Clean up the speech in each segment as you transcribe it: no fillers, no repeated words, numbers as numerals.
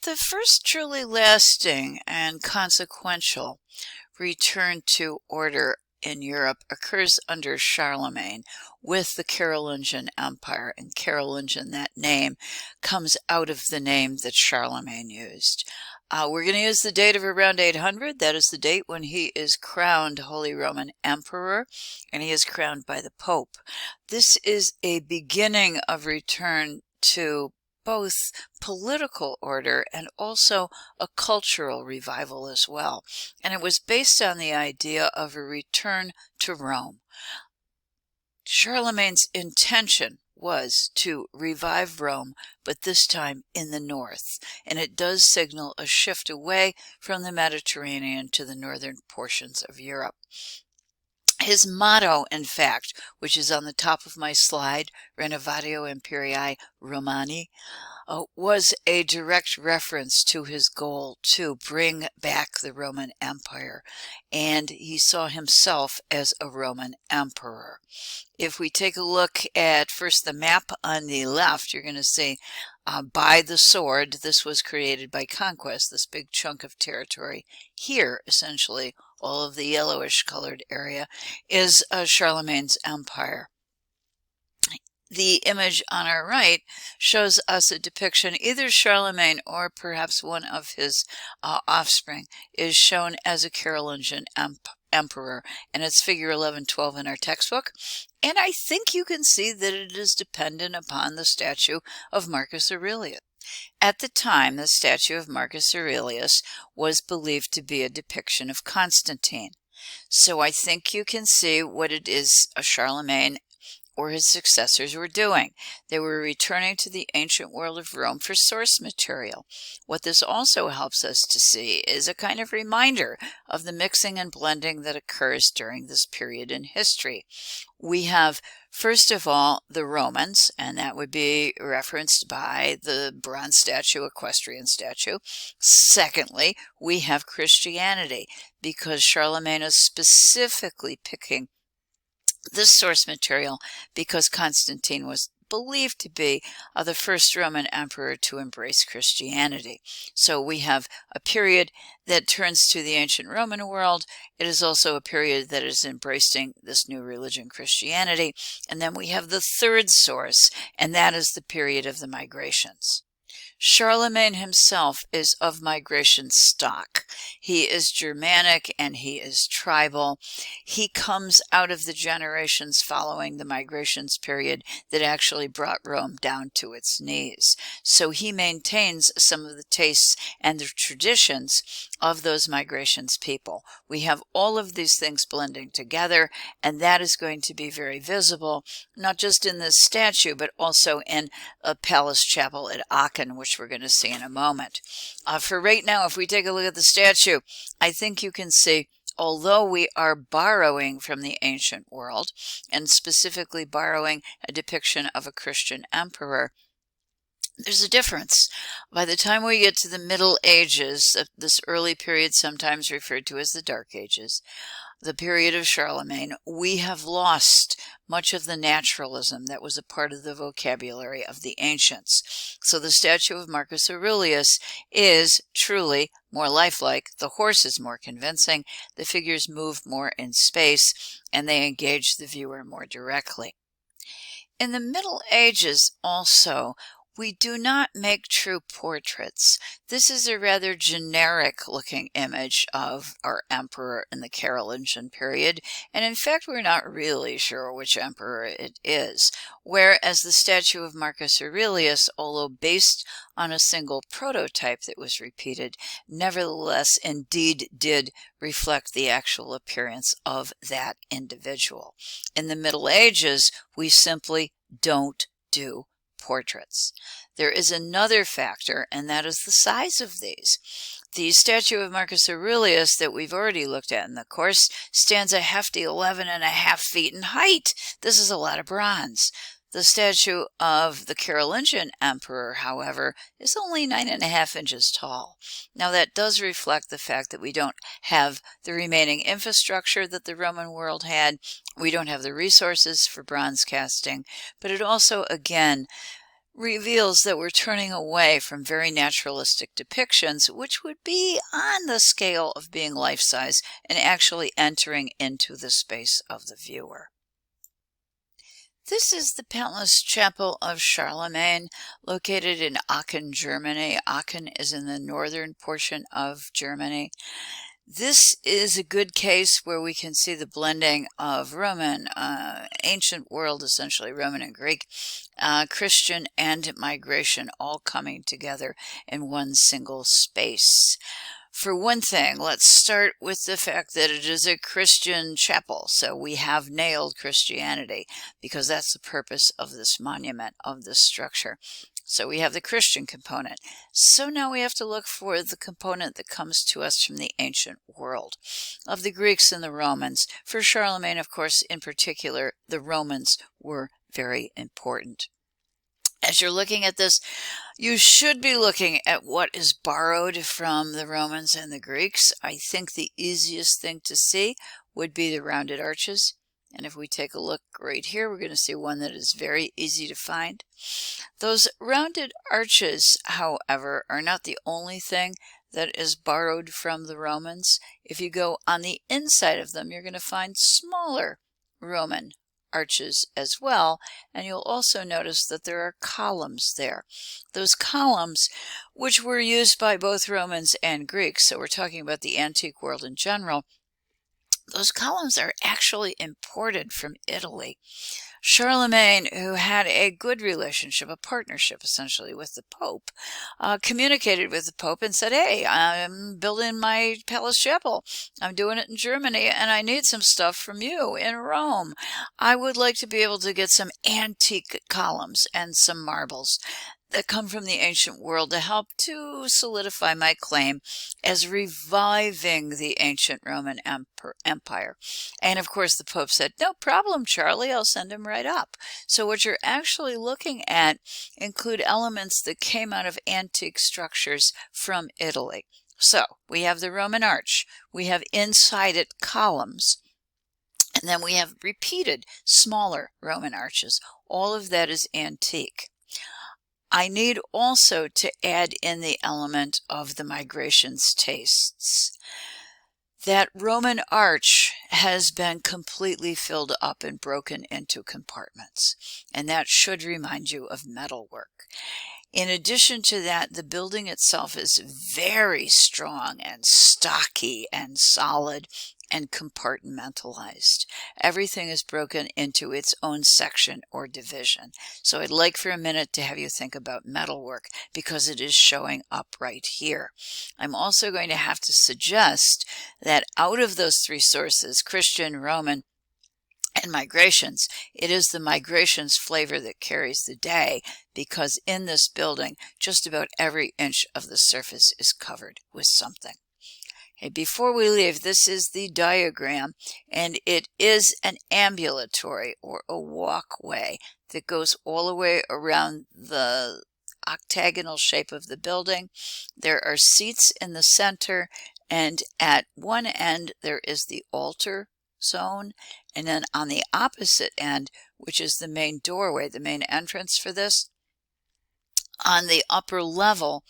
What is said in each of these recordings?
The first truly lasting and consequential return to order in Europe occurs under Charlemagne with the Carolingian Empire. And Carolingian, that name, comes out of the name that Charlemagne used. We're going to use the date of around 800. That is the date when he is crowned Holy Roman Emperor, and he is crowned by the Pope. This is a beginning of return to both political order and also a cultural revival as well. And it was based on the idea of a return to Rome. Charlemagne's intention was to revive Rome, but this time in the north, and it does signal a shift away from the Mediterranean to the northern portions of Europe. His motto, in fact, which is on the top of my slide, Renovatio Imperii Romani, was a direct reference to his goal to bring back the Roman Empire, and he saw himself as a Roman emperor. If we take a look at first the map on the left, you're going to see by the sword, this was created by conquest, this big chunk of territory here, essentially, all of the yellowish colored area, is Charlemagne's empire. The image on our right shows us a depiction, either Charlemagne or perhaps one of his offspring is shown as a Carolingian emperor, and it's figure 1112 in our textbook. And I think you can see that it is dependent upon the statue of Marcus Aurelius. At the time, the statue of Marcus Aurelius was believed to be a depiction of Constantine. So I think you can see what it is a Charlemagne or his successors were doing. They were returning to the ancient world of Rome for source material. What this also helps us to see is a kind of reminder of the mixing and blending that occurs during this period in history. We have, first of all, the Romans, and that would be referenced by the bronze statue, equestrian statue. Secondly, we have Christianity, because Charlemagne is specifically picking this source material because Constantine was believed to be the first Roman emperor to embrace Christianity. So we have a period that turns to the ancient Roman world. It is also a period that is embracing this new religion, Christianity. And then we have the third source, and that is the period of the migrations. Charlemagne himself is of migration stock. He is Germanic and he is tribal. He comes out of the generations following the migrations period that actually brought Rome down to its knees. So he maintains some of the tastes and the traditions of those migrations people. We have all of these things blending together, and that is going to be very visible, not just in this statue, but also in a palace chapel at Aachen, which we're going to see in a moment. For right now, if we take a look at the statue, I think you can see, although we are borrowing from the ancient world, and specifically borrowing a depiction of a Christian emperor, there's a difference. By the time we get to the Middle Ages, this early period sometimes referred to as the Dark Ages, the period of Charlemagne, we have lost much of the naturalism that was a part of the vocabulary of the ancients. So the statue of Marcus Aurelius is truly more lifelike. The horse is more convincing. The figures move more in space, and they engage the viewer more directly. In the Middle Ages also, we do not make true portraits. This is a rather generic looking image of our emperor in the Carolingian period, and in fact we're not really sure which emperor it is, whereas the statue of Marcus Aurelius, although based on a single prototype that was repeated, nevertheless indeed did reflect the actual appearance of that individual. In the Middle Ages, we simply don't do portraits. There is another factor, and that is the size of these. The statue of Marcus Aurelius that we've already looked at in the course stands a hefty 11.5 feet in height. This is a lot of bronze. The statue of the Carolingian emperor, however, is only 9.5 inches tall. Now that does reflect the fact that we don't have the remaining infrastructure that the Roman world had. We don't have the resources for bronze casting, but it also, again, reveals that we're turning away from very naturalistic depictions, which would be on the scale of being life-size, and actually entering into the space of the viewer. This is the Palace Chapel of Charlemagne, located in Aachen, Germany. Aachen is in the northern portion of Germany. This is a good case where we can see the blending of Roman, ancient world, essentially Roman and Greek, Christian and migration all coming together in one single space. For one thing, let's start with the fact that it is a Christian chapel, so we have nailed Christianity because that's the purpose of this monument, of this structure. So we have the Christian component. So now we have to look for the component that comes to us from the ancient world, of the Greeks and the Romans. For Charlemagne, of course, in particular, the Romans were very important. As you're looking at this, you should be looking at what is borrowed from the Romans and the Greeks. I think the easiest thing to see would be the rounded arches. And if we take a look right here, we're going to see one that is very easy to find. Those rounded arches, however, are not the only thing that is borrowed from the Romans. If you go on the inside of them, you're going to find smaller Roman arches as well, and you'll also notice that there are columns there. Those columns, which were used by both Romans and Greeks, so we're talking about the antique world in general, those columns are actually imported from Italy. Charlemagne, who had a good relationship, a partnership essentially with the Pope, communicated with the Pope and said, hey, I'm building my palace chapel. I'm doing it in Germany and I need some stuff from you in Rome. I would like to be able to get some antique columns and some marbles that come from the ancient world to help to solidify my claim as reviving the ancient Roman Empire. And of course the Pope said, no problem, Charlie, I'll send him right up. So what you're actually looking at include elements that came out of antique structures from Italy. So we have the Roman arch, we have inside it columns, and then we have repeated smaller Roman arches. All of that is antique. I need also to add in the element of the migration's tastes. That Roman arch has been completely filled up and broken into compartments, and that should remind you of metalwork. In addition to that, the building itself is very strong and stocky and solid and compartmentalized. Everything is broken into its own section or division. So I'd like for a minute to have you think about metalwork because it is showing up right here. I'm also going to have to suggest that out of those three sources, Christian, Roman, and migrations, it is the migrations flavor that carries the day because in this building, just about every inch of the surface is covered with something. Okay, before we leave, this is the diagram, and it is an ambulatory or a walkway that goes all the way around the octagonal shape of the building. There are seats in the center, and at one end there is the altar zone, and then on the opposite end, which is the main doorway, the main entrance for this, on the upper level,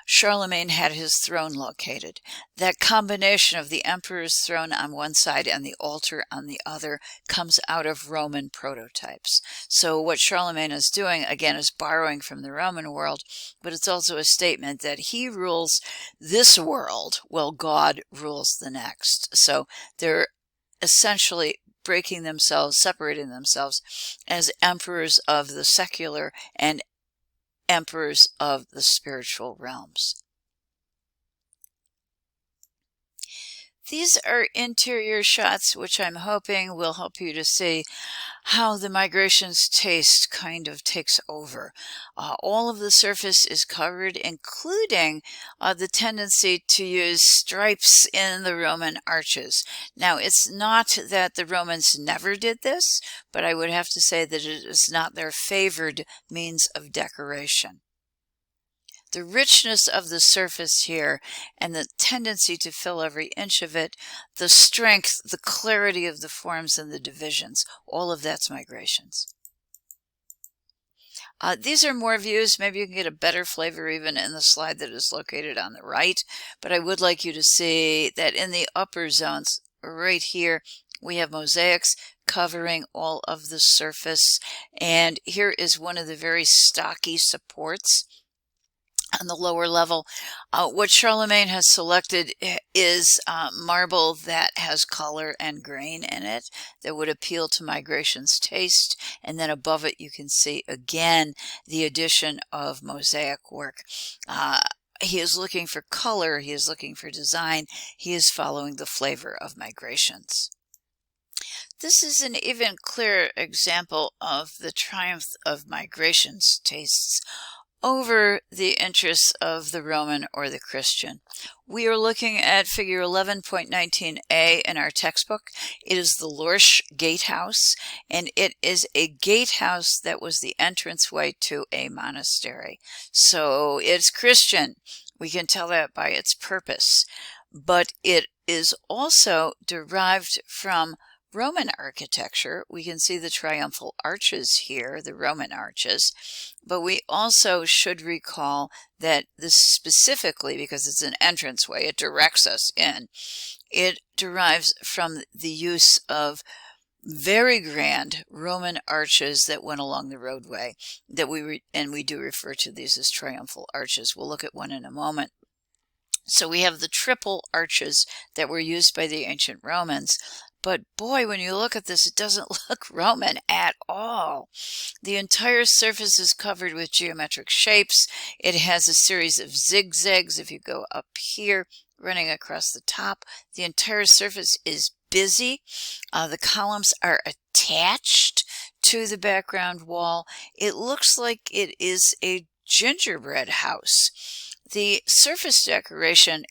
Charlemagne had his throne located. That combination of the emperor's throne on one side and the altar on the other comes out of Roman prototypes. So what Charlemagne is doing, again, is borrowing from the Roman world, but it's also a statement that he rules this world while God rules the next. So they're essentially breaking themselves, separating themselves as emperors of the secular and emperors of the spiritual realms. These are interior shots, which I'm hoping will help you to see how the migration's taste kind of takes over. All of the surface is covered, including the tendency to use stripes in the Roman arches. Now, it's not that the Romans never did this, but I would have to say that it is not their favored means of decoration. The richness of the surface here and the tendency to fill every inch of it, the strength, the clarity of the forms and the divisions, all of that's migrations. These are more views. Maybe you can get a better flavor even in the slide that is located on the right, but I would like you to see that in the upper zones right here, we have mosaics covering all of the surface, and here is one of the very stocky supports on the lower level. What Charlemagne has selected is marble that has color and grain in it that would appeal to migration's taste. And then above it, you can see again the addition of mosaic work. He is looking for color. He is looking for design. He is following the flavor of migrations. This is an even clearer example of the triumph of migration's tastes over the interests of the Roman or the Christian. We are looking at figure 11.19a in our textbook. It is the Lorsch Gatehouse, and it is a gatehouse that was the entranceway to a monastery. So it's Christian. We can tell that by its purpose, but it is also derived from Roman architecture. We can see the triumphal arches here, the Roman arches, but we also should recall that this specifically, because it's an entranceway, it directs us in. It derives from the use of very grand Roman arches that went along the roadway, that we do refer to these as triumphal arches. We'll look at one in a moment. So we have the triple arches that were used by the ancient Romans. But boy, when you look at this, it doesn't look Roman at all. The entire surface is covered with geometric shapes. It has a series of zigzags. If you go up here, running across the top, the entire surface is busy. The columns are attached to the background wall. It looks like it is a gingerbread house. The surface decoration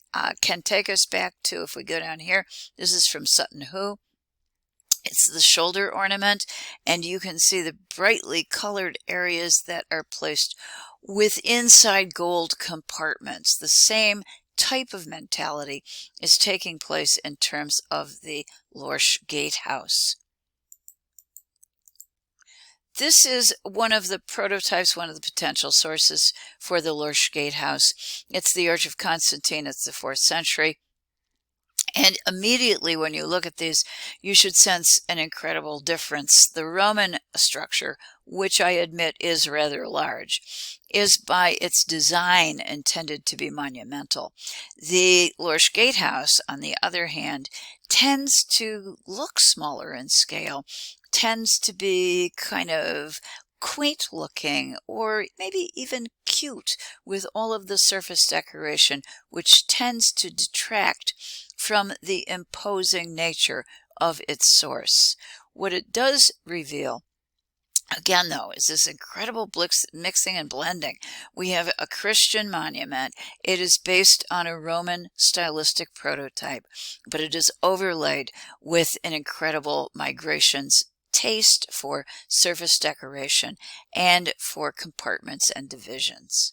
can take us back to, if we go down here, this is from Sutton Hoo. It's the shoulder ornament, and you can see the brightly colored areas that are placed with inside gold compartments. The same type of mentality is taking place in terms of the Lorsch Gatehouse. This is one of the prototypes, one of the potential sources for the Lorsch Gatehouse. It's the Arch of Constantine. It's the 4th century. And immediately when you look at these, you should sense an incredible difference. The Roman structure, which I admit is rather large, is by its design intended to be monumental. The Lorsch Gatehouse, on the other hand, tends to look smaller in scale, tends to be kind of quaint looking, or maybe even cute, with all of the surface decoration, which tends to detract from the imposing nature of its source. What it does reveal, again though, is this incredible mixing and blending. We have a Christian monument. It is based on a Roman stylistic prototype, but it is overlaid with an incredible migrations taste for surface decoration and for compartments and divisions.